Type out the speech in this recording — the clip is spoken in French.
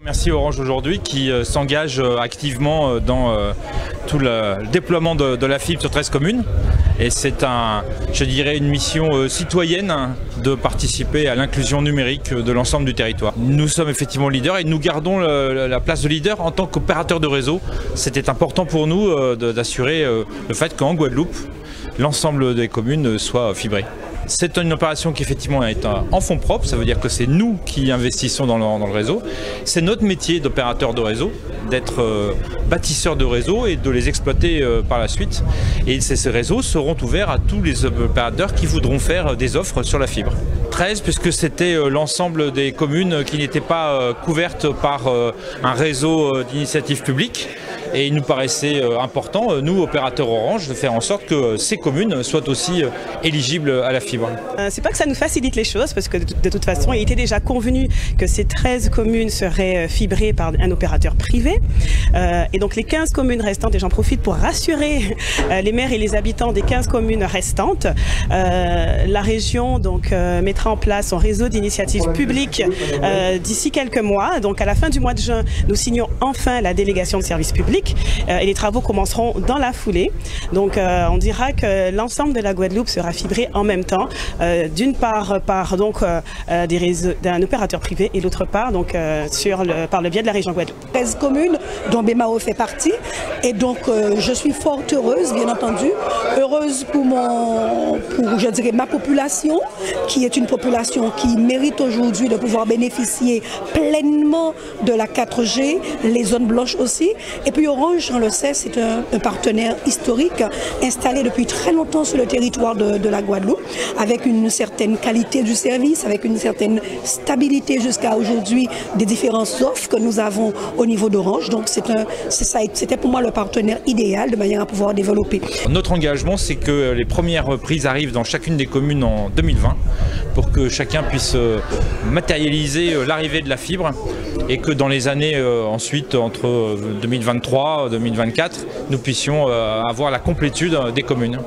Merci Orange aujourd'hui qui s'engage activement dans tout le déploiement de la fibre sur 13 communes. Et c'est je dirais, une mission citoyenne de participer à l'inclusion numérique de l'ensemble du territoire. Nous sommes effectivement leaders et nous gardons la place de leader en tant qu'opérateur de réseau. C'était important pour nous d'assurer le fait qu'en Guadeloupe, l'ensemble des communes soient fibrées. C'est une opération qui effectivement est en fonds propres, ça veut dire que c'est nous qui investissons dans le réseau. C'est notre métier d'opérateur de réseau, d'être bâtisseur de réseau et de les exploiter par la suite. Et ces réseaux seront ouverts à tous les opérateurs qui voudront faire des offres sur la fibre. 13 puisque c'était l'ensemble des communes qui n'étaient pas couvertes par un réseau d'initiatives publiques. Et il nous paraissait important, nous, opérateurs Orange, de faire en sorte que ces communes soient aussi éligibles à la fibre. C'est pas que ça nous facilite les choses, parce que de toute façon, il était déjà convenu que ces 13 communes seraient fibrées par un opérateur privé. Et donc les 15 communes restantes, et j'en profite pour rassurer les maires et les habitants des 15 communes restantes, la région donc, mettra en place son réseau d'initiatives publiques d'ici quelques mois. Donc à la fin du mois de juin, nous signons enfin la délégation de services publics. Et les travaux commenceront dans la foulée. Donc on dira que l'ensemble de la Guadeloupe sera fibré en même temps, d'une part par des réseaux d'un opérateur privé et l'autre part donc par le biais de la région Guadeloupe. 13 communes dont BMAO fait partie et donc je suis fort heureuse, bien entendu, heureuse pour je dirais ma population, qui est une population qui mérite aujourd'hui de pouvoir bénéficier pleinement de la 4G, les zones blanches aussi. Et puis Orange, on le sait, c'est un partenaire historique installé depuis très longtemps sur le territoire de la Guadeloupe, avec une certaine qualité du service, avec une certaine stabilité jusqu'à aujourd'hui des différentes offres que nous avons au niveau d'Orange. Donc c'était pour moi le partenaire idéal de manière à pouvoir développer. Notre engagement, c'est que les premières reprises arrivent dans chacune des communes en 2020 pour que chacun puisse matérialiser l'arrivée de la fibre et que dans les années ensuite, entre 2023 et 2024, nous puissions avoir la complétude des communes.